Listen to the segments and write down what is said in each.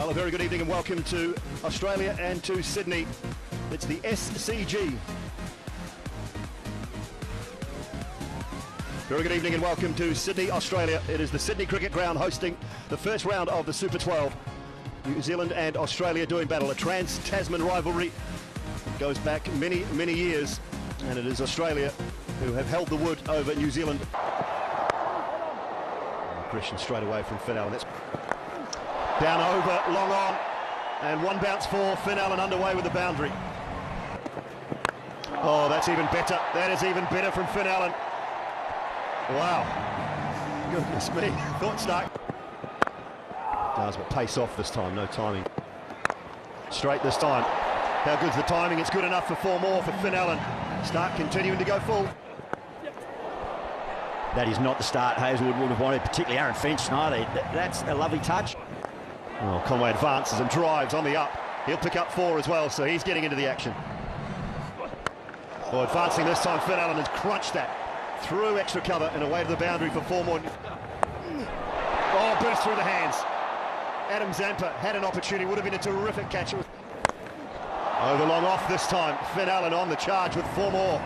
Well, a very good evening and welcome to Australia and to Sydney. It's the SCG. Very good evening and welcome to Sydney, Australia. It is the Sydney Cricket Ground hosting the first round of the Super 12. New Zealand and Australia doing battle. A trans-Tasman rivalry goes back many, many years, and it is Australia who have held the wood over New Zealand. Aggression straight away from Finn Allen. That's down over, long on, and one bounce for Finn Allen underway with the boundary. Oh, that's even better. That is even better from Finn Allen. Wow. Goodness me. Thought Stark does, but pace off this time, no timing. Straight this time. How good's the timing? It's good enough for 4 more for Finn Allen. Stark continuing to go full. That is not the start Hazelwood would have wanted, particularly Aaron Finch. Neither. That's a lovely touch. Oh, Conway advances and drives on the up. He'll pick up 4 as well, so he's getting into the action. Oh, advancing this time, Finn Allen has crunched that through extra cover and away to the boundary for 4 more. Oh, burst through the hands. Adam Zampa had an opportunity, would have been a terrific catch. Over long off this time. Finn Allen on the charge with 4 more.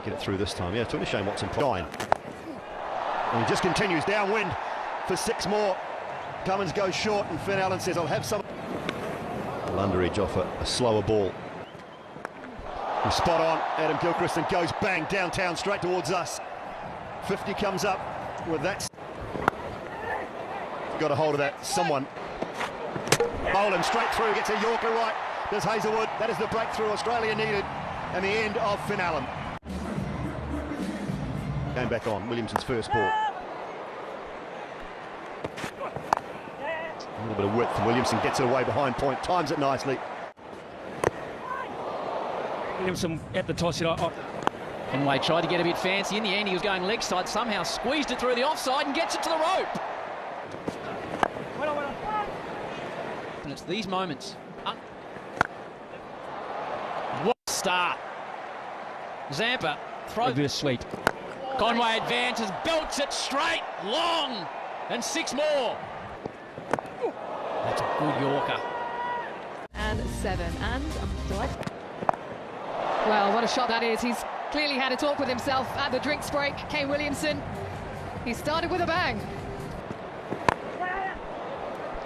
Get it through this time. Yeah, took a Shane Watson. And he just continues downwind for 6 more. Cummins goes short and Finn Allen says, I'll have some. Underage off a slower ball. He's spot on. Adam Gilchrist and goes bang downtown straight towards us. 50 comes up with that. Got a hold of that. Someone. Boland straight through, gets a Yorker right. There's Hazelwood. That is the breakthrough Australia needed. And the end of Finn Allen. Came back on, Williamson's first ball. A little bit of width. Williamson gets it away behind point, times it nicely. Williamson at the toss. Conway tried to get a bit fancy. In the end, he was going leg side, somehow squeezed it through the offside and gets it to the rope. And it's these moments. What a start. Zampa throws. Reverse sweep. Conway advances, belts it straight, long, and 6 more. That's a good Yorker. And 7, and I'm delighted. Well, what a shot that is. He's clearly had a talk with himself at the drinks break. Kane Williamson, he started with a bang.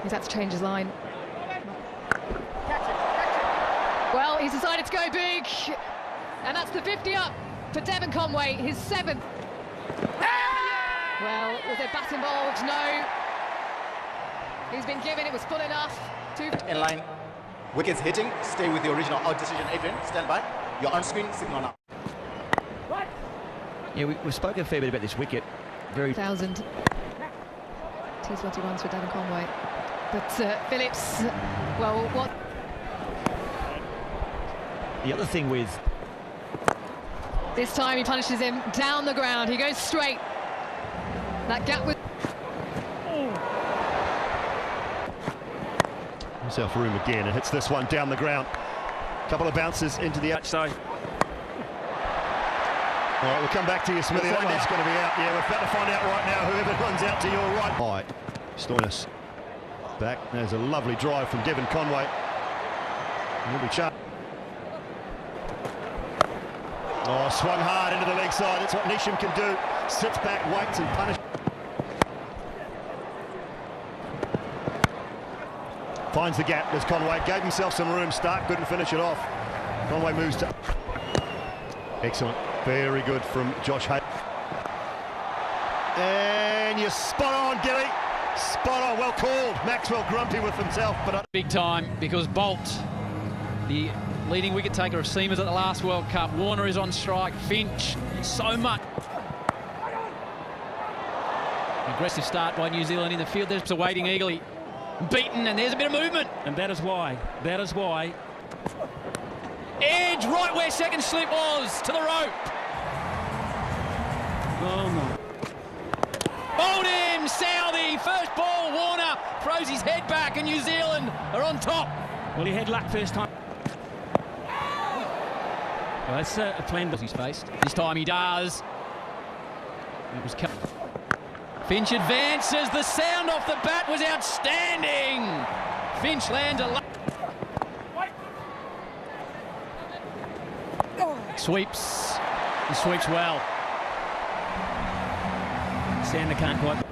He's had to change his line. Well, he's decided to go big, and that's the 50 up for Devon Conway, his 7th. Well, was there bat involved? No. He's been given, it was full enough. In line, wickets hitting, stay with the original out decision. Adrian, stand by. You're on screen, signal now. Yeah, we've spoken a fair bit about this wicket. Very 1,000 T20 runs for Devon Conway. But Phillips, well, what? The other thing with This time he punishes him down the ground. He goes straight. That gap with himself room again and hits this one down the ground. Couple of bounces into the outside. All right, we'll come back to you, Smithy. That one's going to be out. Yeah, we're about to find out right now. Whoever runs out to your right. High. Stoinis back. There's a lovely drive from Devon Conway. He'll be sharp. Oh, swung hard into the leg side. That's what Nisham can do. Sits back, waits and punishes. Finds the gap. There's Conway. Gave himself some room. Stark couldn't finish it off. Conway moves to... Excellent. Very good from Josh Hay. And you're spot on, Gilly. Spot on. Well called. Maxwell grumpy with himself, but... Big time, because Bolt, the leading wicket taker of seamers at the last World Cup. Warner is on strike. Finch, so much. Aggressive start by New Zealand in the field. There's awaiting eagerly. Beaten, and there's a bit of movement. And that is why. Edge, right where second slip was, to the rope. Oh my. Bowled him, Southey. First ball, Warner throws his head back, and New Zealand are on top. Well, he had luck first time. Well, that's a plan. He's faced. This time he does. It was Finch advances. The sound off the bat was outstanding. Finch lands a... Sweeps. He sweeps well. Sander can't quite.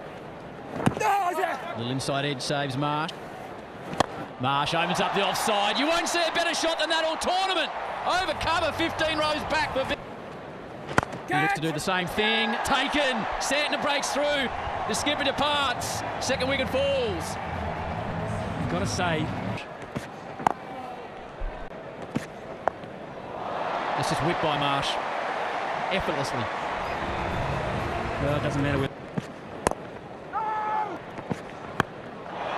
Little inside edge saves Marsh. Marsh opens up the offside. You won't see a better shot than that all tournament. Over cover, 15 rows back. He looks to do the same thing. Taken. Santner breaks through. The skipper departs. Second wicket falls. Got to say, That's just whipped by Marsh. Effortlessly. well, it doesn't matter with.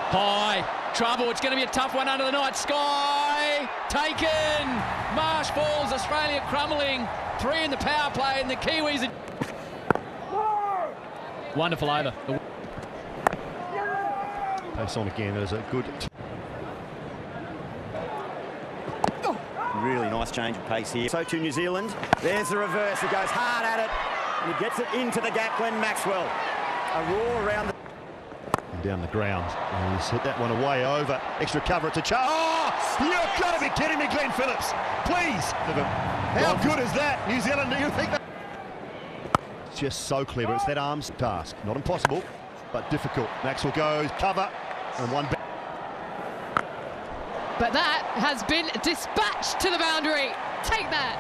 High. Trouble. It's going to be a tough one under the night sky. Taken. Marsh falls. Australia crumbling. 3 in the power play, and the Kiwis are... Wonderful over. Pace on again. There's a good... Really nice change of pace here. So to New Zealand. There's the reverse. He goes hard at it. And he gets it into the gap. Glenn Maxwell. A roar around the... And down the ground. And he's hit that one away over. Extra cover. It's a chance. Oh! You've got to be kidding me, Glenn Phillips. Please. How good is that? New Zealand, do you think that? It's just so clever. It's that arms task. Not impossible, but difficult. Maxwell goes, cover, and one back. But that has been dispatched to the boundary. Take that.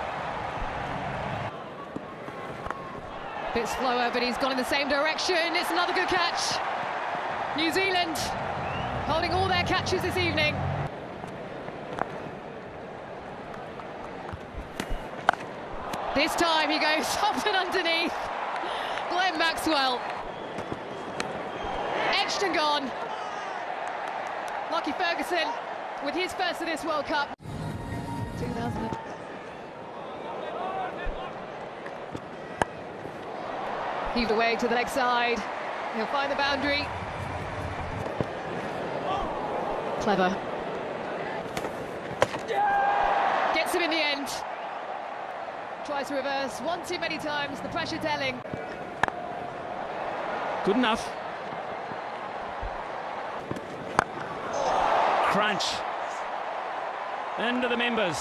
Bit slower, but he's gone in the same direction. It's another good catch. New Zealand holding all their catches this evening. This time he goes up and underneath. Glenn Maxwell. Etched and gone. Lockie Ferguson with his first of this World Cup. 2000. Heaved away to the leg side. He'll find the boundary. Clever. Gets him in the end. Tries to reverse one too many times, the pressure telling. Good enough. Crunch. Into the members.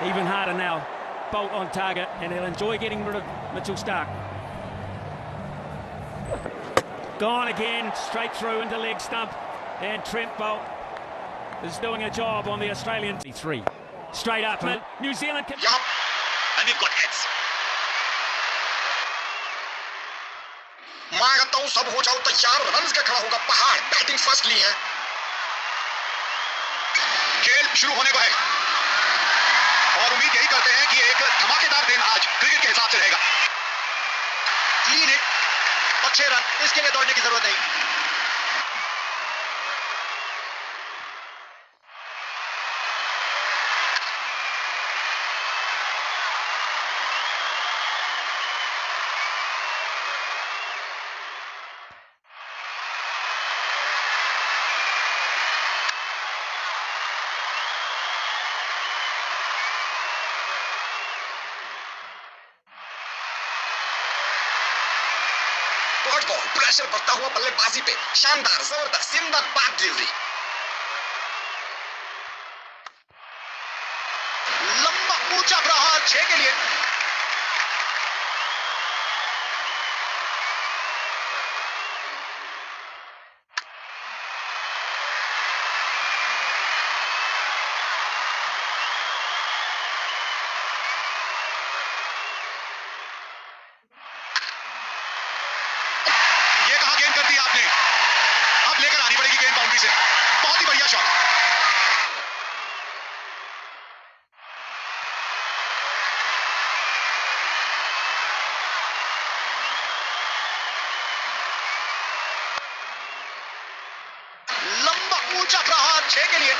Even harder now. Bolt on target, and he'll enjoy getting rid of Mitchell Stark. Gone again, straight through into leg stump. And Trent Bolt is doing a job on the Australian. 3. Straight up. New Zealand can... Yup, and we've got heads. मैं कहता हूं सब हो जाओ तैयार runs का खड़ा होगा पहाड़ बैटिंग फर्स्ट ली है खेल शुरू होने को है और उम्मीद यही करते हैं कि एक धमाकेदार दिन आज क्रिकेट के हिसाब से रहेगा क्लीन हिट और 6 रन इसके लिए दौड़ने की जरूरत नहीं प्रेशर बढ़ता हुआ बल्लेबाजी पे शानदार जबरदस्त जिंदाबाद डिलीवरी लंबा ऊंचा प्रहार 6 के लिए बहुत ही बढ़िया शॉट लंबा ऊंचा प्रहार 6 के लिए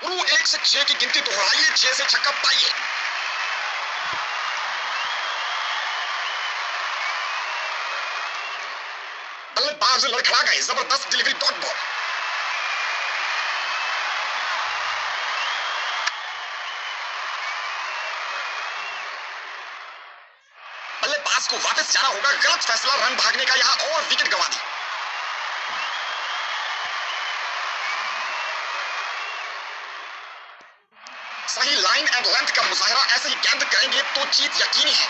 वो 1 से 6 की गिनती दोहराइए 6 से छक्का पाइए बल्लेबाज लड़खड़ा गए जबरदस्त डिलीवरी डॉट बॉल पास को वापस जाना होगा, गलत फैसला, रन भागने का, यहां और विकेट गंवा दी। सही लाइन एंड लेंथ का मुजाहरा ऐसे ही गेंद करेंगे तो जीत यकीनी है।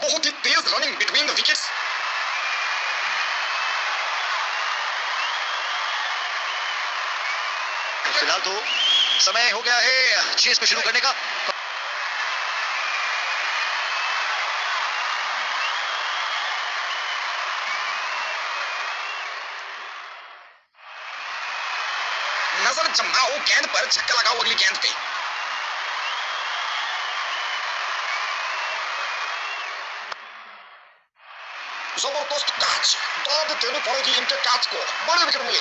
बहुत ही तेज रनिंग बिटवीन द विकेट्स। फिलहाल तो समय हो गया है चेस को शुरू करने का। नजर जमाओ गेंद पर, छक्का लगाओ अगली गेंद पे। जबरदस्त कैच, दाद देनी पड़ेगी इनके कैच को, बड़े विकेट मिले।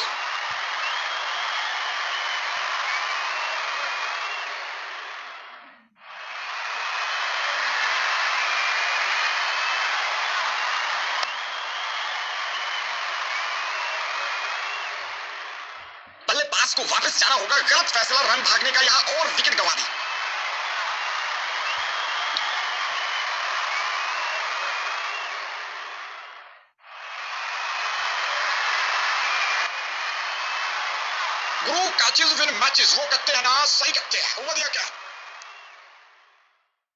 बल्लेबाज को वापस जाना होगा, गलत फैसला, रन भागने का, यहां और विकेट गंवा दी। गुरु काचिल विन मैचेस, वो कहते हैं ना, सही कहते हैं, वो दिया क्या।